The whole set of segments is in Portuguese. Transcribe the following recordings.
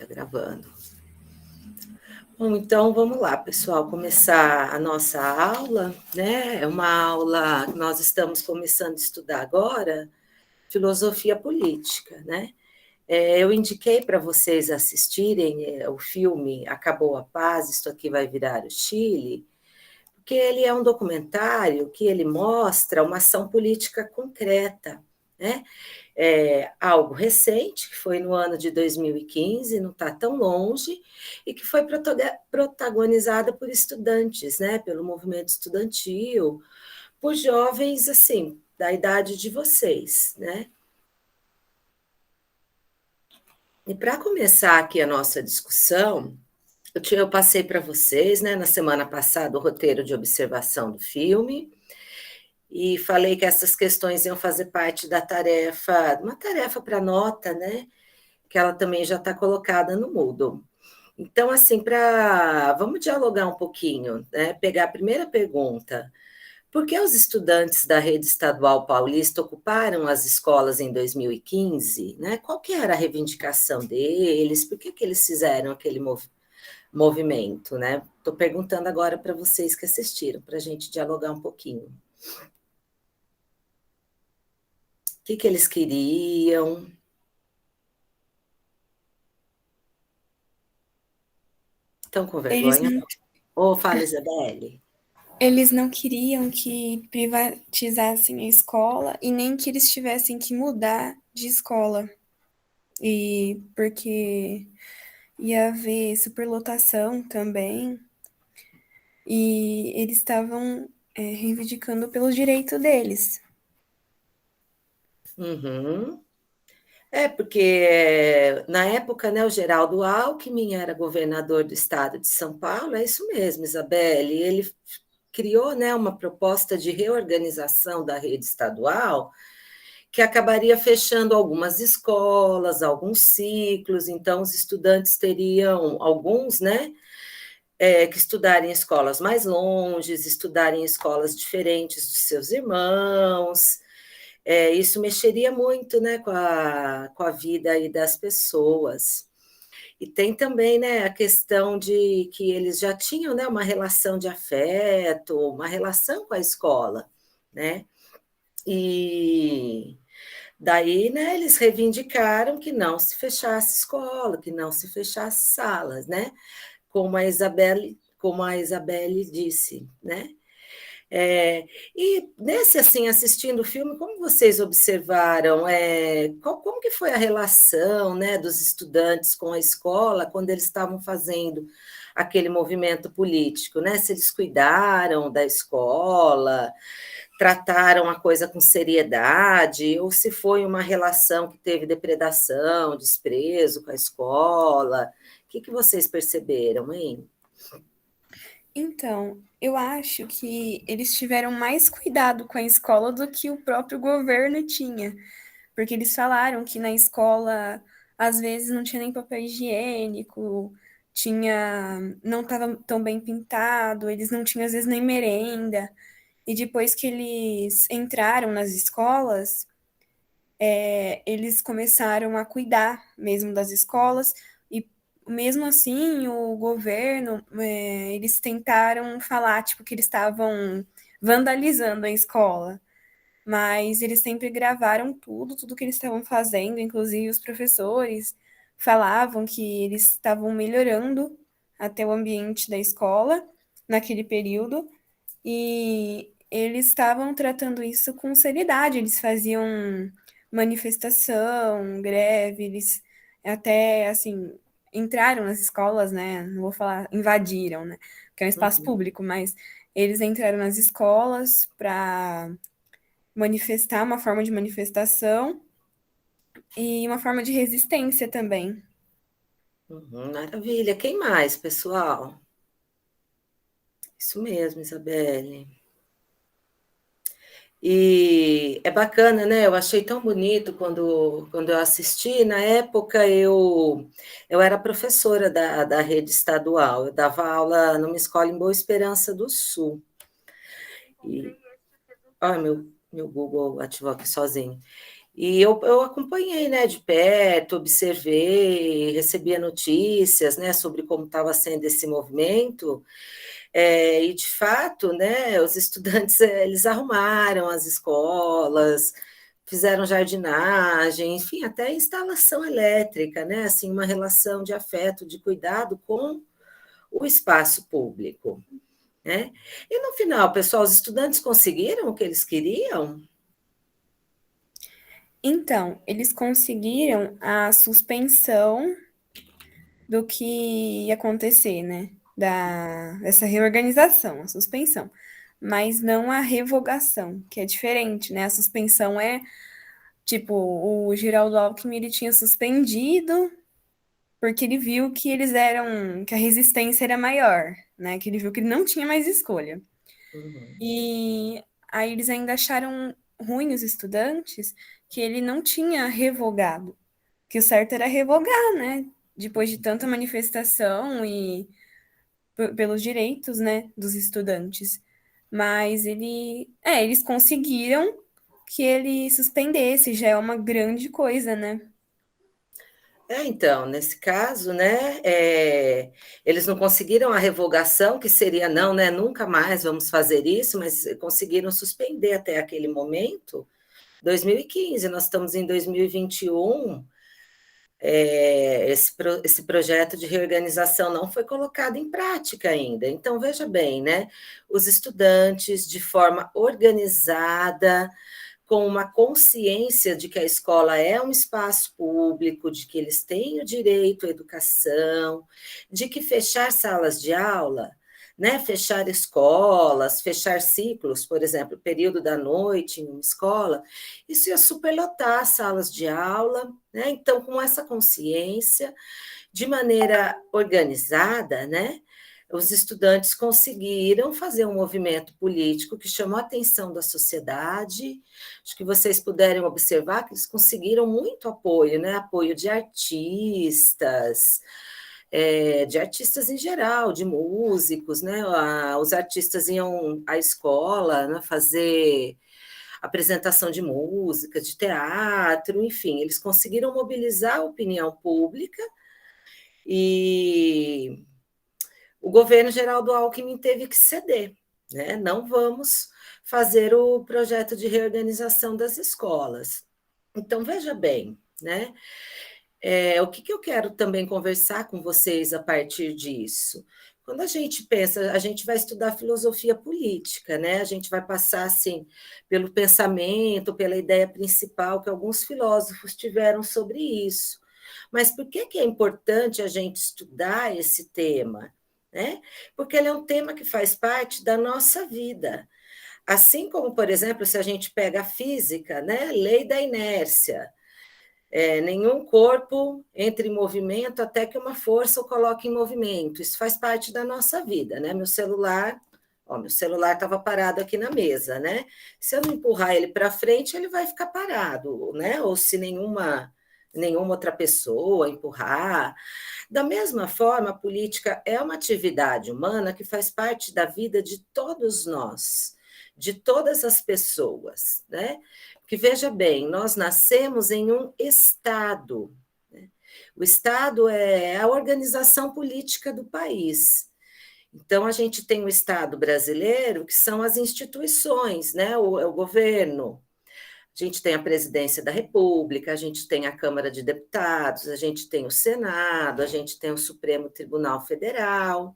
tá gravando. Bom, então vamos lá, pessoal, começar a nossa aula, né? É uma aula que nós estamos começando a estudar agora, filosofia política, né? Eu indiquei para vocês assistirem o filme Acabou a Paz, Isto Aqui Vai Virar o Chile, porque ele é um documentário que ele mostra uma ação política concreta, né? Algo recente, que foi no ano de 2015, não está tão longe, e que foi protagonizada por estudantes, né? Pelo movimento estudantil, por jovens, assim, da idade de vocês, né? E para começar aqui a nossa discussão, eu passei para vocês, né, na semana passada, o roteiro de observação do filme, e falei que essas questões iam fazer parte da tarefa, uma tarefa para nota, né, que ela também já está colocada no Moodle. Então, assim, vamos dialogar um pouquinho, né, pegar a primeira pergunta. Por que os estudantes da rede estadual paulista ocuparam as escolas em 2015? Né? Qual que era a reivindicação deles? Por que eles fizeram aquele movimento? Né? Estou perguntando agora para vocês que assistiram, para a gente dialogar um pouquinho. O que eles queriam? Estão com vergonha? Ou fala, Isabelle. Eles não queriam que privatizassem a escola e nem que eles tivessem que mudar de escola. E porque ia haver superlotação também. E eles estavam reivindicando pelo direito deles. Uhum. Porque na época, né, o Geraldo Alckmin era governador do estado de São Paulo, é isso mesmo, Isabelle, ele criou, né, uma proposta de reorganização da rede estadual que acabaria fechando algumas escolas, alguns ciclos, então os estudantes teriam, alguns, né, que estudarem em escolas mais longes, estudarem em escolas diferentes dos seus irmãos. Isso mexeria muito, né, com a vida aí das pessoas. E tem também, né, a questão de que eles já tinham, né, uma relação de afeto, uma relação com a escola, né? E daí, né, eles reivindicaram que não se fechasse escola, que não se fechasse salas, né? Como a Isabelle disse, né? E nesse, assim, assistindo o filme, como vocês observaram, como que foi a relação, né, dos estudantes com a escola quando eles estavam fazendo aquele movimento político, né? Se eles cuidaram da escola, trataram a coisa com seriedade, ou se foi uma relação que teve depredação, desprezo com a escola. O que vocês perceberam, hein? Então, eu acho que eles tiveram mais cuidado com a escola do que o próprio governo tinha, porque eles falaram que na escola às vezes não tinha nem papel higiênico, não estava tão bem pintado, eles não tinham às vezes nem merenda. E depois que eles entraram nas escolas, eles começaram a cuidar mesmo das escolas, e mesmo assim o governo, eles tentaram falar, tipo, que eles estavam vandalizando a escola, mas eles sempre gravaram tudo que eles estavam fazendo, inclusive os professores falavam que eles estavam melhorando até o ambiente da escola naquele período, e eles estavam tratando isso com seriedade, eles faziam manifestação, greve, eles até, assim, entraram nas escolas, né? Não vou falar invadiram, né? Porque é um espaço Uhum. público, mas eles entraram nas escolas para manifestar, uma forma de manifestação e uma forma de resistência também. Maravilha. Quem mais, pessoal? Isso mesmo, Isabelle. E é bacana, né? Eu achei tão bonito quando eu assisti. Na época, eu era professora da rede estadual, eu dava aula numa escola em Boa Esperança do Sul. E, meu Google ativou aqui sozinho. E eu acompanhei, né, de perto, observei, recebia notícias, né, sobre como estava sendo esse movimento, e de fato, né, os estudantes eles arrumaram as escolas, fizeram jardinagem, enfim, até instalação elétrica, né, assim, uma relação de afeto, de cuidado com o espaço público, né? E no final, pessoal, os estudantes conseguiram o que eles queriam? Então, eles conseguiram a suspensão do que ia acontecer, né? Dessa reorganização, a suspensão. Mas não a revogação, que é diferente, né? A suspensão é, tipo, o Geraldo Alckmin, ele tinha suspendido porque ele viu que eles eram, que a resistência era maior, né? Que ele viu que ele não tinha mais escolha. Uhum. E aí eles ainda acharam ruim os estudantes que ele não tinha revogado, que o certo era revogar, né? Depois de tanta manifestação e pelos direitos, né, dos estudantes. Mas eles conseguiram que ele suspendesse, já é uma grande coisa, né? Então, nesse caso, né, eles não conseguiram a revogação, que seria não, né, nunca mais vamos fazer isso, mas conseguiram suspender até aquele momento, 2015, nós estamos em 2021, esse projeto de reorganização não foi colocado em prática ainda. Então, veja bem, né, os estudantes, de forma organizada, com uma consciência de que a escola é um espaço público, de que eles têm o direito à educação, de que fechar salas de aula, né, fechar escolas, fechar ciclos, por exemplo, período da noite em uma escola, isso ia superlotar as salas de aula, né? Então, com essa consciência, de maneira organizada, né? Os estudantes conseguiram fazer um movimento político que chamou a atenção da sociedade. Acho que vocês puderem observar que eles conseguiram muito apoio, né? Apoio de artistas em geral, de músicos, né? Os artistas iam à escola, né, fazer apresentação de música, de teatro, enfim, eles conseguiram mobilizar a opinião pública e o governo Geraldo Alckmin teve que ceder, né? Não vamos fazer o projeto de reorganização das escolas. Então, veja bem, né? O que eu quero também conversar com vocês a partir disso? Quando a gente pensa, a gente vai estudar filosofia política, né? A gente vai passar assim pelo pensamento, pela ideia principal que alguns filósofos tiveram sobre isso. Mas por que é importante a gente estudar esse tema? Né? Porque ele é um tema que faz parte da nossa vida. Assim como, por exemplo, se a gente pega a física, né? Lei da inércia. Nenhum corpo entra em movimento até que uma força o coloque em movimento. Isso faz parte da nossa vida, né? Meu celular estava parado aqui na mesa, né? Se eu não empurrar ele para frente, ele vai ficar parado, né? Ou se nenhuma outra pessoa empurrar. Da mesma forma, a política é uma atividade humana que faz parte da vida de todos nós, de todas as pessoas, né? Porque veja bem, nós nascemos em um Estado, né? O Estado é a organização política do país. Então, a gente tem o Estado brasileiro, que são as instituições, né? É o governo. A gente tem a presidência da República, a gente tem a Câmara de Deputados, a gente tem o Senado, a gente tem o Supremo Tribunal Federal.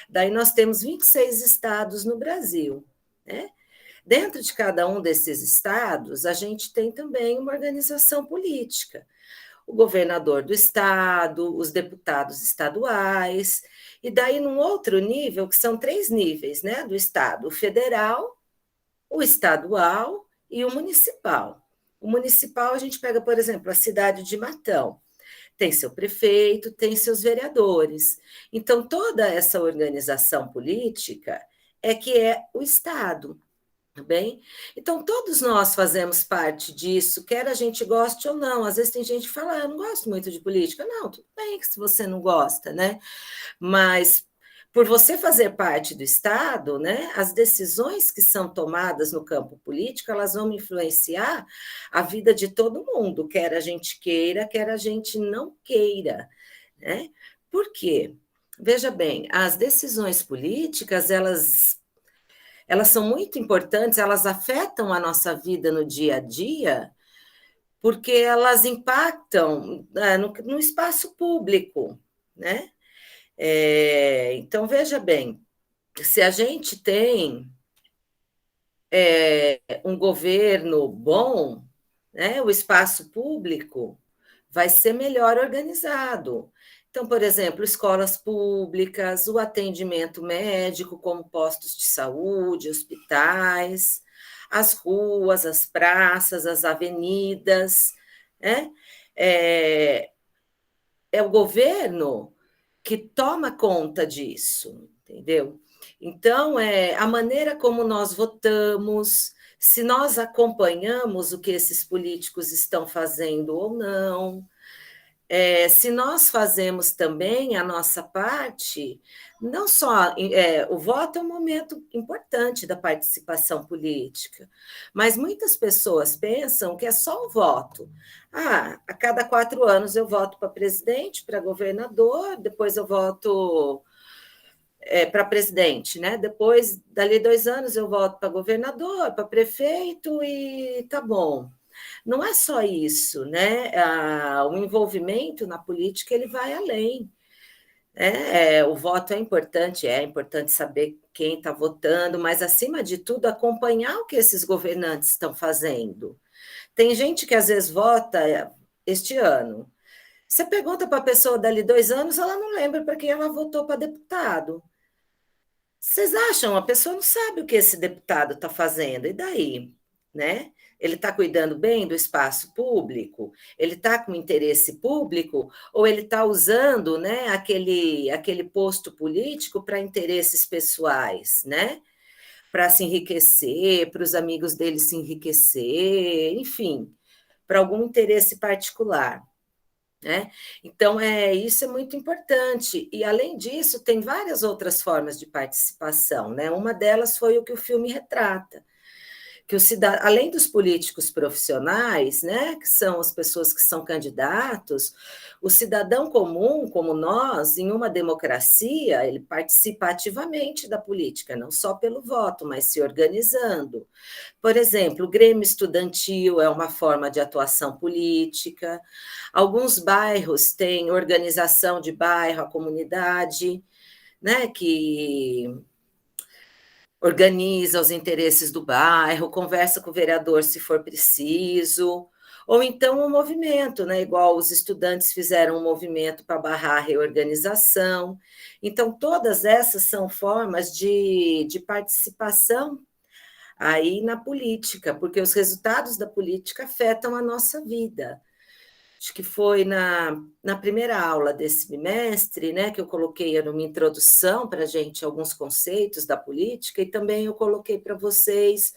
Daí nós temos 26 estados no Brasil, né? Dentro de cada um desses estados, a gente tem também uma organização política. O governador do estado, os deputados estaduais, e daí num outro nível, que são três níveis, né, do estado: o federal, o estadual e o municipal. O municipal, a gente pega, por exemplo, a cidade de Matão. Tem seu prefeito, tem seus vereadores. Então, toda essa organização política é que é o Estado. Tá bem? Então, todos nós fazemos parte disso, quer a gente goste ou não. Às vezes tem gente que fala, eu não gosto muito de política. Não, tudo bem que se você não gosta, né? Mas por você fazer parte do Estado, né, as decisões que são tomadas no campo político, elas vão influenciar a vida de todo mundo, quer a gente queira, quer a gente não queira, né? Por quê? Veja bem, as decisões políticas, elas são muito importantes, elas afetam a nossa vida no dia a dia, porque elas impactam no espaço público, né? Então, veja bem, se a gente tem um governo bom, né, o espaço público vai ser melhor organizado. Então, por exemplo, escolas públicas, o atendimento médico, como postos de saúde, hospitais, as ruas, as praças, as avenidas, né? É, é o governo que toma conta disso, entendeu? Então, a maneira como nós votamos, se nós acompanhamos o que esses políticos estão fazendo ou não, se nós fazemos também a nossa parte, não só o voto é um momento importante da participação política, mas muitas pessoas pensam que é só o voto. Ah, a cada 4 anos eu voto para presidente, para governador, depois eu voto para presidente, né? Depois, dali 2 anos, eu voto para governador, para prefeito e tá bom. Não é só isso, né? O envolvimento na política ele vai além. Né? O voto é importante saber quem está votando, mas acima de tudo acompanhar o que esses governantes estão fazendo. Tem gente que às vezes vota este ano. Você pergunta para a pessoa dali 2 anos, ela não lembra para quem ela votou para deputado. Vocês acham? A pessoa não sabe o que esse deputado está fazendo, e daí? Né? Ele está cuidando bem do espaço público? Ele está com interesse público? Ou ele está usando, né, aquele posto político para interesses pessoais, né? Para se enriquecer, para os amigos dele se enriquecer, enfim, para algum interesse particular. Né? Então, isso é muito importante. E, além disso, tem várias outras formas de participação. Né? Uma delas foi o que o filme retrata, que além dos políticos profissionais, né, que são as pessoas que são candidatos, o cidadão comum, como nós, em uma democracia, ele participa ativamente da política, não só pelo voto, mas se organizando. Por exemplo, o Grêmio Estudantil é uma forma de atuação política. Alguns bairros têm organização de bairro, a comunidade, né, que organiza os interesses do bairro, conversa com o vereador se for preciso, ou então um movimento, né, igual os estudantes fizeram um movimento para barrar a reorganização. Então, todas essas são formas de participação aí na política, porque os resultados da política afetam a nossa vida. Acho que foi na primeira aula desse bimestre, né, que eu coloquei uma introdução para a gente, alguns conceitos da política, e também eu coloquei para vocês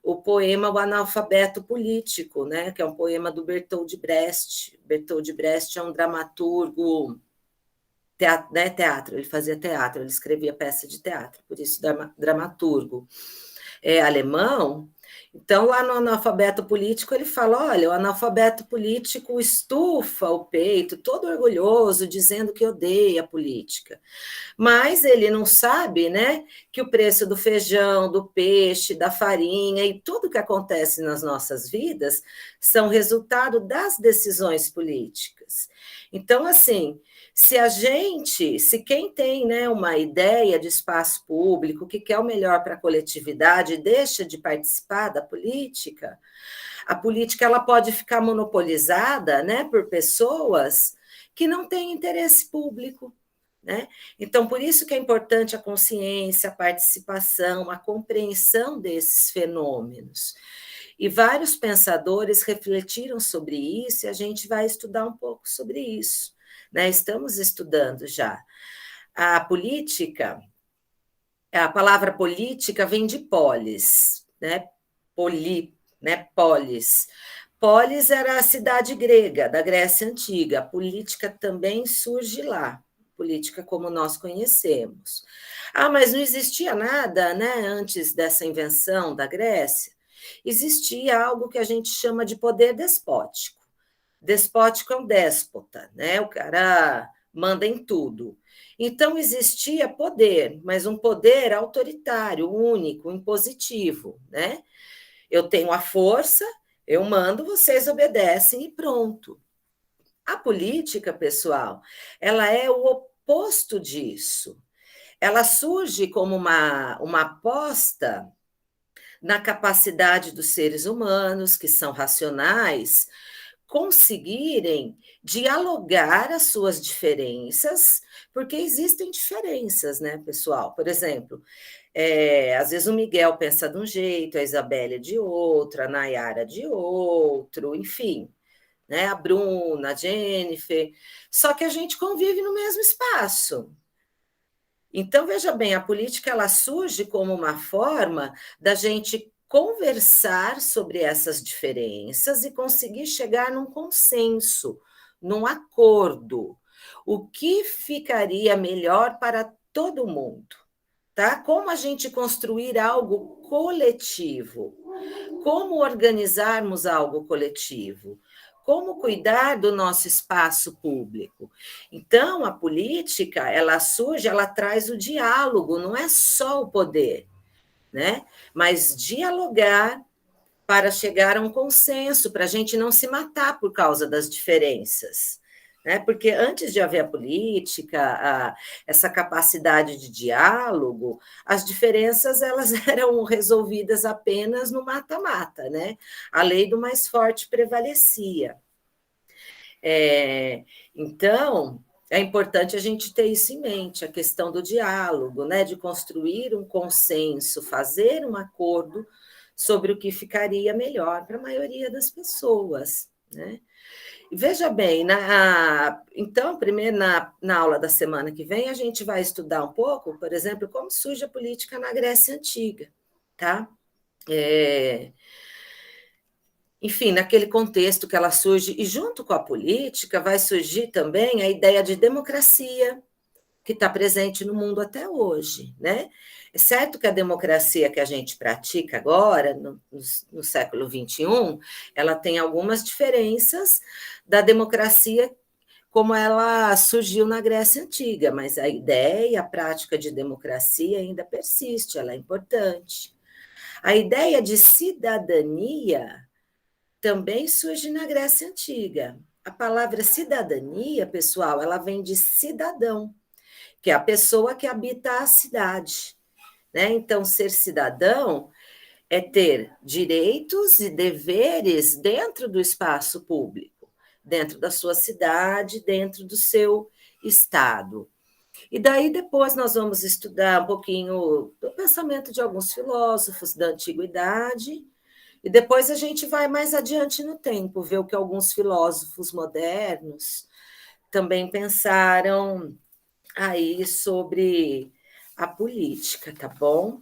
o poema O Analfabeto Político, né, que é um poema do Bertold Brecht. Bertold Brecht é um dramaturgo, teatro, ele fazia teatro, ele escrevia peça de teatro, por isso dramaturgo. Alemão. Então, lá no analfabeto político, ele fala: olha, o analfabeto político estufa o peito, todo orgulhoso, dizendo que odeia a política. Mas ele não sabe, né, que o preço do feijão, do peixe, da farinha e tudo que acontece nas nossas vidas são resultado das decisões políticas. Então, assim, se quem tem, né, uma ideia de espaço público, que quer o melhor para a coletividade, deixa de participar da política, a política ela pode ficar monopolizada, né, por pessoas que não têm interesse público. Né? Então, por isso que é importante a consciência, a participação, a compreensão desses fenômenos. E vários pensadores refletiram sobre isso, e a gente vai estudar um pouco sobre isso. Né? Estamos estudando já. A política, a palavra política vem de polis, né? Polis. Polis era a cidade grega, da Grécia Antiga. A política também surge lá. política como nós conhecemos. Ah, mas não existia nada, né, antes dessa invenção da Grécia? Existia algo que a gente chama de poder despótico. Despótico é um déspota, né? O cara manda em tudo. Então existia poder, mas um poder autoritário, único, impositivo, né? Eu tenho a força, eu mando, vocês obedecem e pronto. A política, pessoal, ela é o oposto disso. Ela surge como uma aposta na capacidade dos seres humanos, que são racionais, conseguirem dialogar as suas diferenças, porque existem diferenças, né, pessoal? Por exemplo, às vezes o Miguel pensa de um jeito, a Isabelle de outro, a Nayara de outro, enfim, né? A Bruna, a Jennifer, só que a gente convive no mesmo espaço. Então, veja bem, a política ela surge como uma forma da gente conversar sobre essas diferenças e conseguir chegar num consenso, num acordo. O que ficaria melhor para todo mundo? Tá? Como a gente construir algo coletivo? Como organizarmos algo coletivo? Como cuidar do nosso espaço público? Então, a política, ela surge, ela traz o diálogo, não é só o poder, né? Mas dialogar para chegar a um consenso, para a gente não se matar por causa das diferenças. Né? Porque antes de haver a política, essa capacidade de diálogo, as diferenças elas eram resolvidas apenas no mata-mata, né? A lei do mais forte prevalecia. Então, é importante a gente ter isso em mente, a questão do diálogo, né? De construir um consenso, fazer um acordo sobre o que ficaria melhor para a maioria das pessoas, né? Veja bem, então, primeiro na aula da semana que vem, a gente vai estudar um pouco, por exemplo, como surge a política na Grécia Antiga, tá? Enfim, naquele contexto que ela surge, e junto com a política vai surgir também a ideia de democracia, que está presente no mundo até hoje, né? É certo que a democracia que a gente pratica agora, no século XXI, ela tem algumas diferenças da democracia como ela surgiu na Grécia Antiga, mas a ideia e a prática de democracia ainda persiste, ela é importante. A ideia de cidadania também surge na Grécia Antiga. A palavra cidadania, pessoal, ela vem de cidadão, que é a pessoa que habita a cidade. Né? Então, ser cidadão é ter direitos e deveres dentro do espaço público, dentro da sua cidade, dentro do seu estado. E daí depois nós vamos estudar um pouquinho do pensamento de alguns filósofos da antiguidade, e depois a gente vai mais adiante no tempo, ver o que alguns filósofos modernos também pensaram aí sobre a política, tá bom?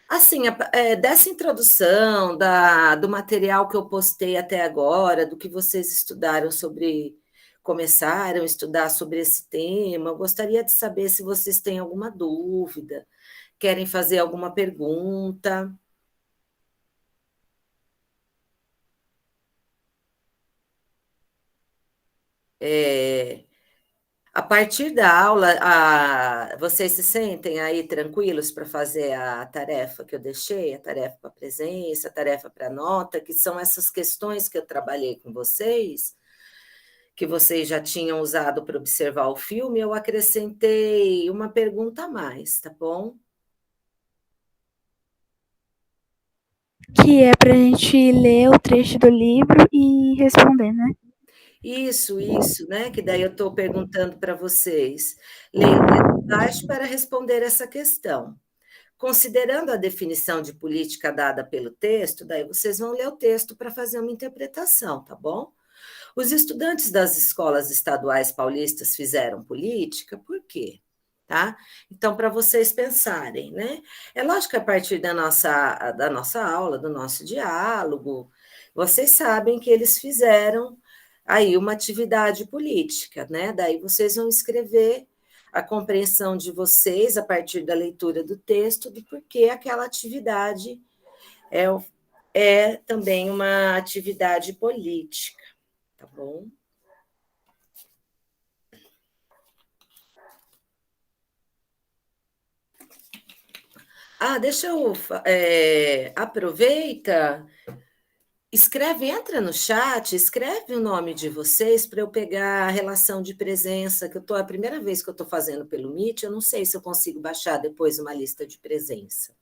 Assim, dessa introdução, do material que eu postei até agora, do que vocês estudaram sobre, começaram a estudar sobre esse tema, eu gostaria de saber se vocês têm alguma dúvida, querem fazer alguma pergunta. A partir da aula, vocês se sentem aí tranquilos para fazer a tarefa que eu deixei, a tarefa para presença, a tarefa para nota, que são essas questões que eu trabalhei com vocês, que vocês já tinham usado para observar o filme, eu acrescentei uma pergunta a mais, tá bom? Que é para a gente ler o trecho do livro e responder, né? Isso, né? Que daí eu estou perguntando para vocês. Leia o texto abaixo para responder essa questão. Considerando a definição de política dada pelo texto, daí vocês vão ler o texto para fazer uma interpretação, tá bom? Os estudantes das escolas estaduais paulistas fizeram política, por quê? Tá? Então, para vocês pensarem, né? É lógico que a partir da nossa aula, do nosso diálogo, vocês sabem que eles fizeram aí uma atividade política, né? Daí vocês vão escrever a compreensão de vocês a partir da leitura do texto do porquê aquela atividade é também uma atividade política, tá bom? Deixa eu... aproveita, escreve, entra no chat, escreve o nome de vocês para eu pegar a relação de presença, que é a primeira vez que eu estou fazendo pelo Meet, eu não sei se eu consigo baixar depois uma lista de presença.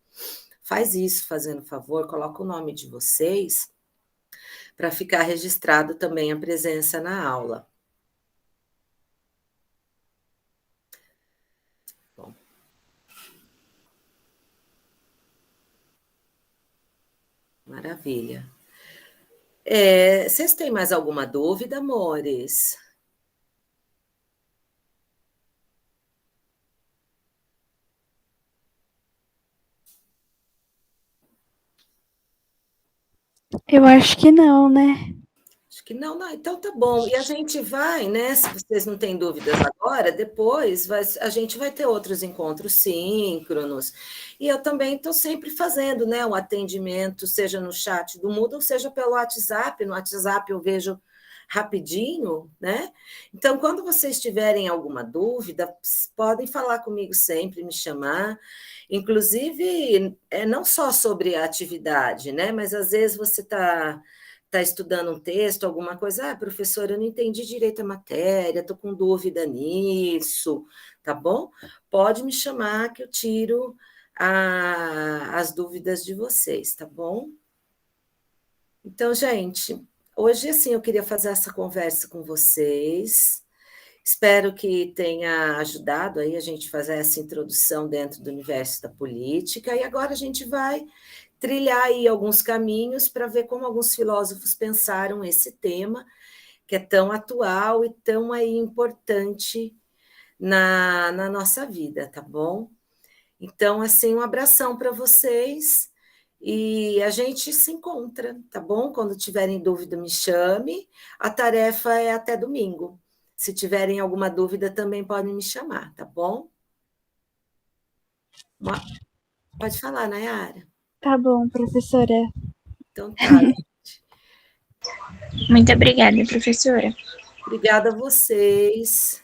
Faz isso, fazendo favor, coloca o nome de vocês para ficar registrado também a presença na aula. Bom. Maravilha. Vocês têm mais alguma dúvida, amores? Eu acho que não, né? Acho que não, então tá bom. E a gente vai, né? Se vocês não têm dúvidas agora, depois a gente vai ter outros encontros síncronos. E eu também estou sempre fazendo, né? O atendimento, seja no chat do Moodle, seja pelo WhatsApp. No WhatsApp eu vejo rapidinho, né? Então, quando vocês tiverem alguma dúvida, podem falar comigo sempre, me chamar. Inclusive, não só sobre a atividade, né? Mas às vezes você está estudando um texto, alguma coisa, professora, eu não entendi direito a matéria, estou com dúvida nisso, tá bom? Pode me chamar que eu tiro as dúvidas de vocês, tá bom? Então, gente, hoje, assim, eu queria fazer essa conversa com vocês. Espero que tenha ajudado aí a gente fazer essa introdução dentro do universo da política. E agora a gente vai trilhar aí alguns caminhos para ver como alguns filósofos pensaram esse tema, que é tão atual e tão aí importante na nossa vida, tá bom? Então, assim, um abração para vocês e a gente se encontra, tá bom? Quando tiverem dúvida, me chame. A tarefa é até domingo. Se tiverem alguma dúvida, também podem me chamar, tá bom? Pode falar, Nayara. Tá bom, professora. Então tá. Muito obrigada, professora. Obrigada a vocês.